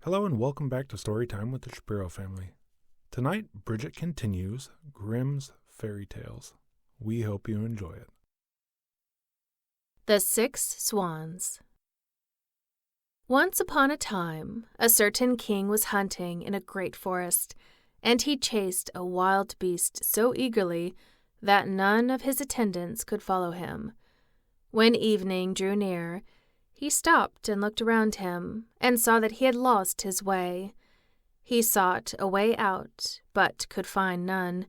Hello and welcome back to Storytime with the Shapiro family. Tonight, Bridget continues Grimm's Fairy Tales. We hope you enjoy it. The Six Swans. Once upon a time, a certain king was hunting in a great forest, and he chased a wild beast so eagerly that none of his attendants could follow him. When evening drew near, he stopped and looked around him, and saw that he had lost his way. He sought a way out, but could find none.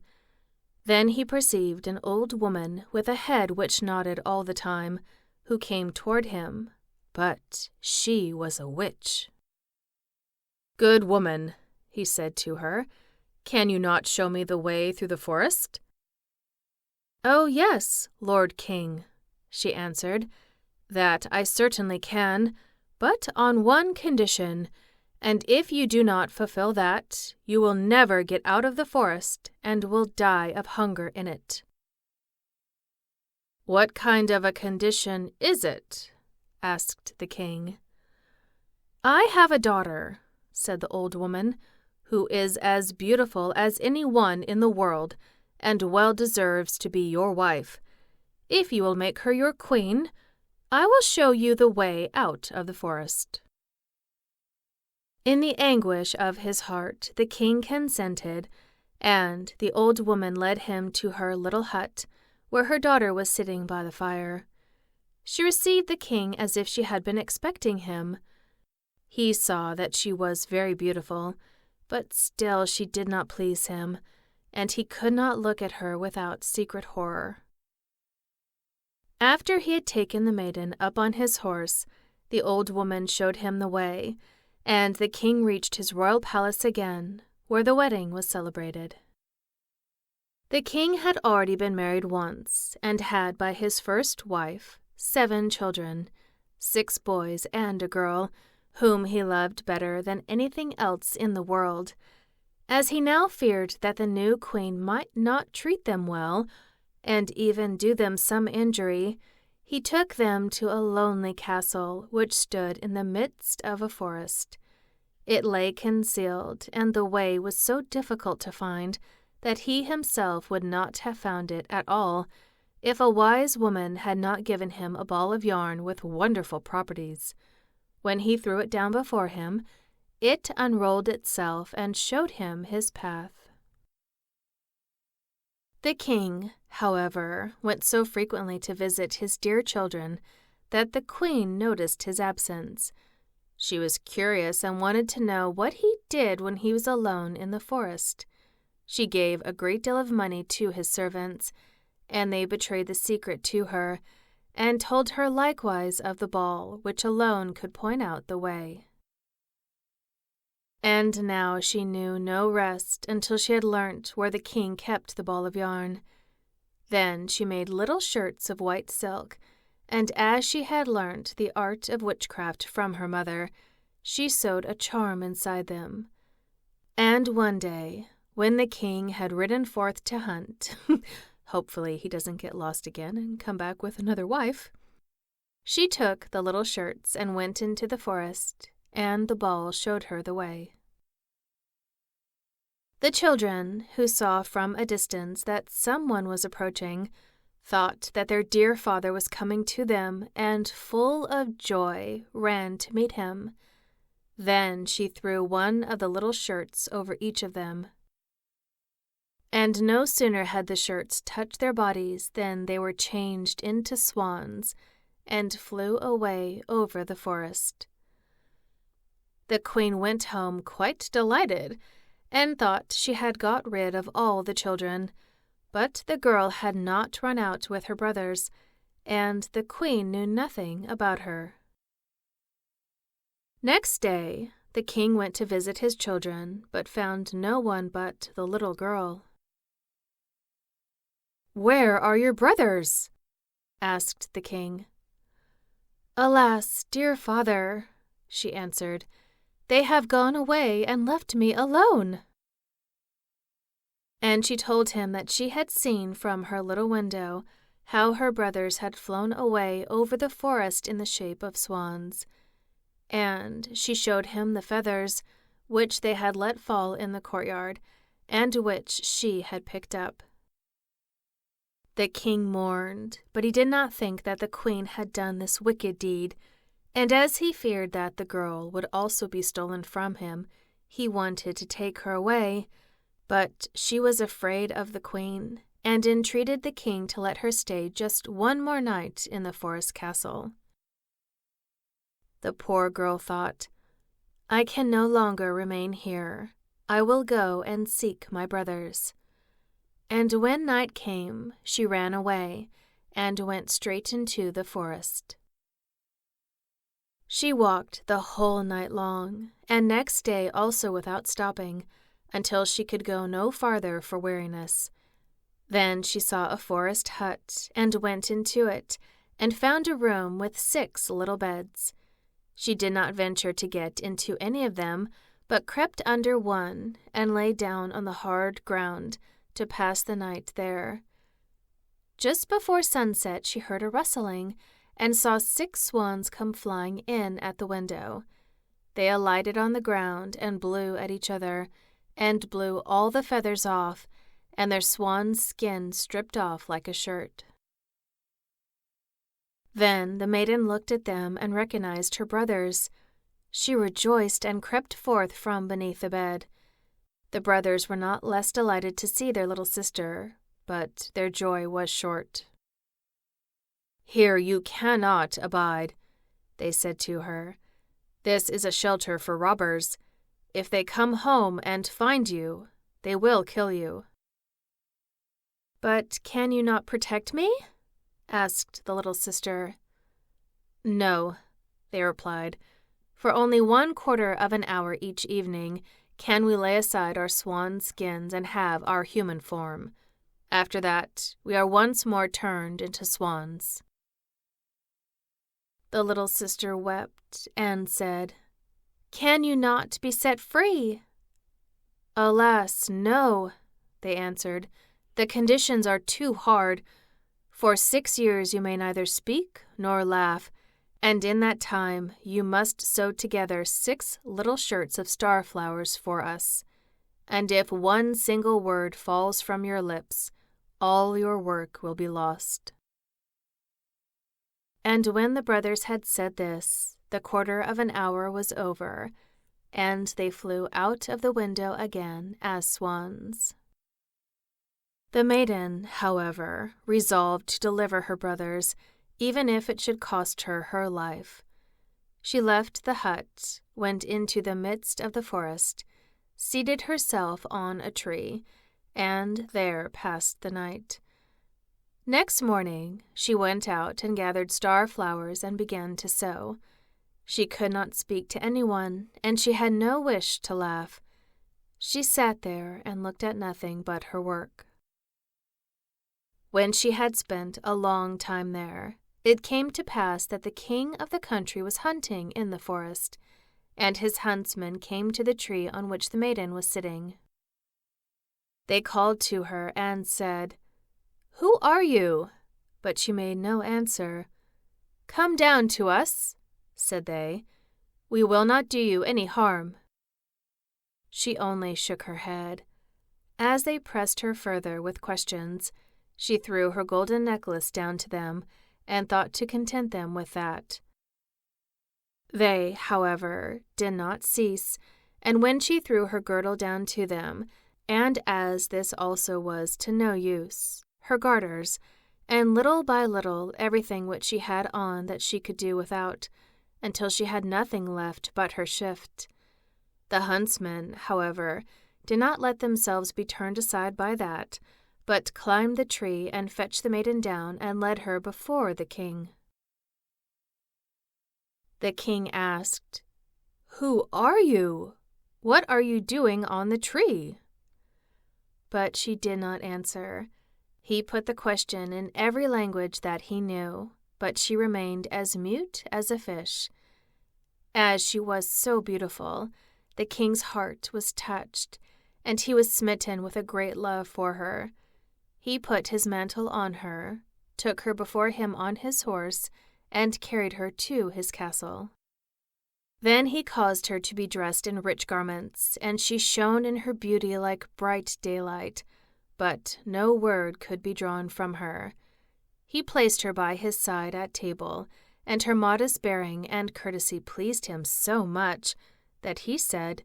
Then he perceived an old woman with a head which nodded all the time, who came toward him, but she was a witch. "Good woman," he said to her, "can you not show me the way through the forest?" "Oh, yes, Lord King," she answered, "that I certainly can, but on one condition, and if you do not fulfill that, you will never get out of the forest and will die of hunger in it." "What kind of a condition is it?" asked the king. "I have a daughter," said the old woman, "who is as beautiful as any one in the world, and well deserves to be your wife. If you will make her your queen, I will show you the way out of the forest." In the anguish of his heart, the king consented, and the old woman led him to her little hut, where her daughter was sitting by the fire. She received the king as if she had been expecting him. He saw that she was very beautiful, but still she did not please him, and he could not look at her without secret horror. After he had taken the maiden up on his horse, the old woman showed him the way, and the king reached his royal palace again, where the wedding was celebrated. The king had already been married once, and had by his first wife 7 children, 6 boys and a girl, whom he loved better than anything else in the world. As he now feared that the new queen might not treat them well, and even do them some injury, he took them to a lonely castle which stood in the midst of a forest. It lay concealed, and the way was so difficult to find that he himself would not have found it at all if a wise woman had not given him a ball of yarn with wonderful properties. When he threw it down before him, it unrolled itself and showed him his path. The king, however, went so frequently to visit his dear children that the queen noticed his absence. She was curious and wanted to know what he did when he was alone in the forest. She gave a great deal of money to his servants, and they betrayed the secret to her, and told her likewise of the ball which alone could point out the way. And now she knew no rest until she had learnt where the king kept the ball of yarn. Then she made little shirts of white silk, and as she had learnt the art of witchcraft from her mother, she sewed a charm inside them. And one day, when the king had ridden forth to hunt, hopefully he doesn't get lost again and come back with another wife, she took the little shirts and went into the forest, and the ball showed her the way. The children, who saw from a distance that someone was approaching, thought that their dear father was coming to them, and full of joy ran to meet him. Then she threw one of the little shirts over each of them. And no sooner had the shirts touched their bodies than they were changed into swans and flew away over the forest. The queen went home quite delighted, and thought she had got rid of all the children, but the girl had not run out with her brothers, and the queen knew nothing about her. Next day, the king went to visit his children, but found no one but the little girl. "Where are your brothers?" asked the king. "Alas, dear father," she answered, "they have gone away and left me alone." And she told him that she had seen from her little window how her brothers had flown away over the forest in the shape of swans. and she showed him the feathers, which they had let fall in the courtyard, and which she had picked up. The king mourned, but he did not think that the queen had done this wicked deed, and as he feared that the girl would also be stolen from him, he wanted to take her away, but she was afraid of the queen, and entreated the king to let her stay just one more night in the forest castle. The poor girl thought, "I can no longer remain here. I will go and seek my brothers." And when night came, she ran away and went straight into the forest. She walked the whole night long, and next day also without stopping, until she could go no farther for weariness. Then she saw a forest hut, and went into it, and found a room with 6 little beds. She did not venture to get into any of them, but crept under one, and lay down on the hard ground to pass the night there. Just before sunset she heard a rustling, and saw 6 swans come flying in at the window. They alighted on the ground and blew at each other, and blew all the feathers off, and their swan's skin stripped off like a shirt. Then the maiden looked at them and recognized her brothers. She rejoiced and crept forth from beneath the bed. The brothers were not less delighted to see their little sister, but their joy was short. "Here you cannot abide," they said to her. "This is a shelter for robbers. If they come home and find you, they will kill you." "But can you not protect me?" asked the little sister. "No," they replied. "For only 1/4 of an hour each evening can we lay aside our swan skins and have our human form. After that, we are once more turned into swans." The little sister wept and said, "Can you not be set free?" "Alas, no," they answered. "The conditions are too hard. For 6 years you may neither speak nor laugh, and in that time you must sew together 6 little shirts of star flowers for us. And if one single word falls from your lips, all your work will be lost." And when the brothers had said this, the 1/4 of an hour was over, and they flew out of the window again as swans. The maiden, however, resolved to deliver her brothers, even if it should cost her her life. She left the hut, went into the midst of the forest, seated herself on a tree, and there passed the night. Next morning she went out and gathered star flowers and began to sew. She could not speak to anyone, and she had no wish to laugh. She sat there and looked at nothing but her work. When she had spent a long time there, it came to pass that the king of the country was hunting in the forest, and his huntsmen came to the tree on which the maiden was sitting. They called to her and said, "Who are you?" But she made no answer. "Come down to us," said they. "We will not do you any harm." She only shook her head. As they pressed her further with questions, she threw her golden necklace down to them, and thought to content them with that. They, however, did not cease, and when she threw her girdle down to them, and as this also was to no use, her garters, and little by little everything which she had on that she could do without, until she had nothing left but her shift. The huntsmen, however, did not let themselves be turned aside by that, but climbed the tree and fetched the maiden down and led her before the king. The king asked, "Who are you? What are you doing on the tree?" But she did not answer. He put the question in every language that he knew, but she remained as mute as a fish. As she was so beautiful, the king's heart was touched, and he was smitten with a great love for her. He put his mantle on her, took her before him on his horse, and carried her to his castle. Then he caused her to be dressed in rich garments, and she shone in her beauty like bright daylight, but no word could be drawn from her. He placed her by his side at table, and her modest bearing and courtesy pleased him so much that he said,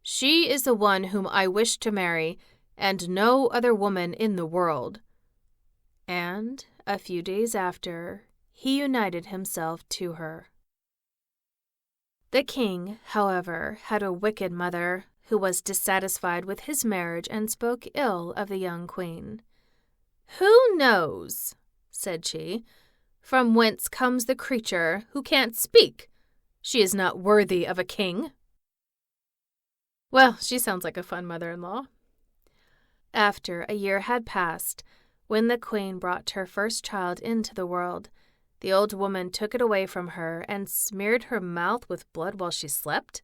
"She is the one whom I wish to marry, and no other woman in the world." And, a few days after, he united himself to her. The king, however, had a wicked mother who was dissatisfied with his marriage and spoke ill of the young queen. "Who knows," said she, "from whence comes the creature who can't speak? She is not worthy of a king." Well, she sounds like a fun mother-in-law. After a year had passed, when the queen brought her first child into the world, the old woman took it away from her and smeared her mouth with blood while she slept.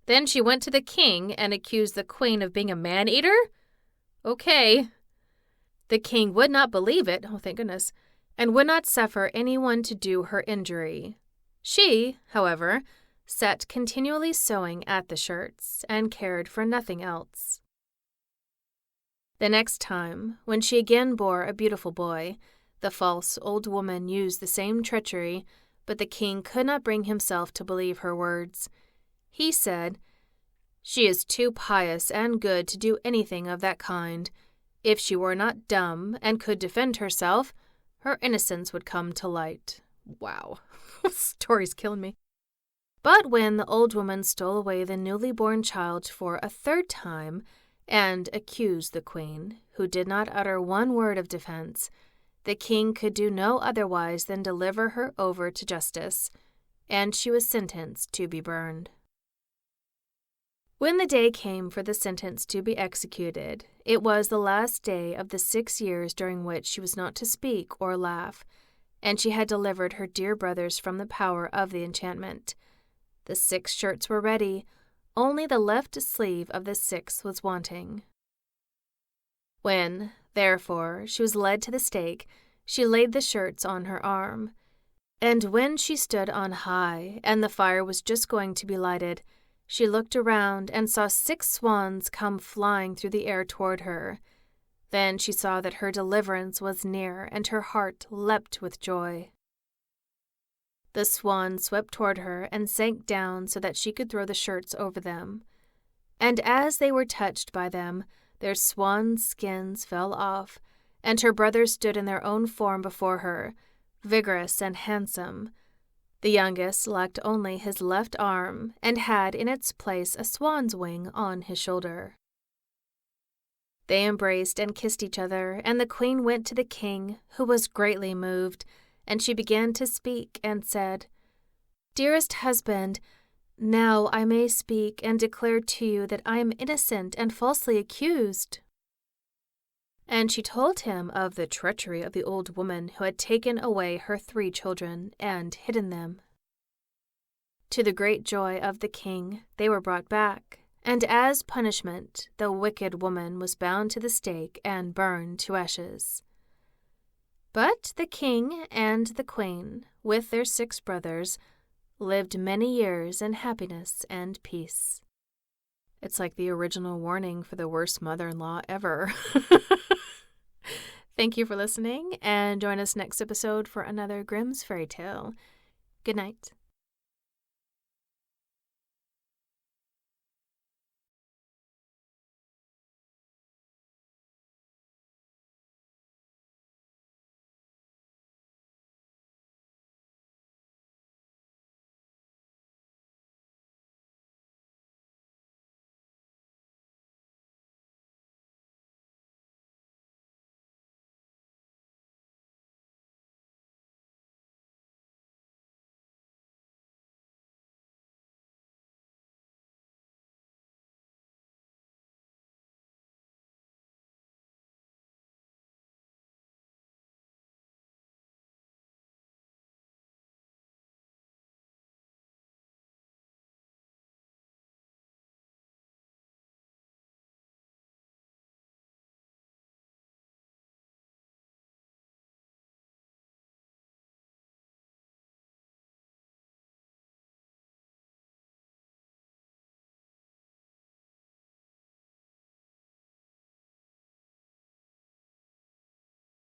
Then she went to the king and accused the queen of being a man-eater? Okay. The king would not believe it, oh thank goodness, and would not suffer anyone to do her injury. She, however, sat continually sewing at the shirts and cared for nothing else. The next time, when she again bore a beautiful boy, the false old woman used the same treachery, but the king could not bring himself to believe her words. He said, "She is too pious and good to do anything of that kind. If she were not dumb and could defend herself, her innocence would come to light." Wow, story's killing me. But when the old woman stole away the newly born child for a third time and accused the queen, who did not utter one word of defense, the king could do no otherwise than deliver her over to justice, and she was sentenced to be burned. When the day came for the sentence to be executed, it was the last day of the 6 years during which she was not to speak or laugh, and she had delivered her dear brothers from the power of the enchantment. The 6 shirts were ready, only the left sleeve of the 6th was wanting. When, therefore, she was led to the stake, she laid the shirts on her arm. And when she stood on high, and the fire was just going to be lighted, she looked around and saw 6 swans come flying through the air toward her. Then she saw that her deliverance was near, and her heart leapt with joy. The swans swept toward her and sank down so that she could throw the shirts over them. And as they were touched by them, their swan skins fell off, and her brothers stood in their own form before her, vigorous and handsome. The youngest lacked only his left arm, and had in its place a swan's wing on his shoulder. They embraced and kissed each other, and the queen went to the king, who was greatly moved, and she began to speak and said, "Dearest husband, now I may speak and declare to you that I am innocent and falsely accused." And she told him of the treachery of the old woman who had taken away her 3 children and hidden them. To the great joy of the king, they were brought back, and as punishment, the wicked woman was bound to the stake and burned to ashes. But the king and the queen, with their 6 brothers, lived many years in happiness and peace. It's like the original warning for the worst mother-in-law ever. Thank you for listening, and join us next episode for another Grimm's fairy tale. Good night.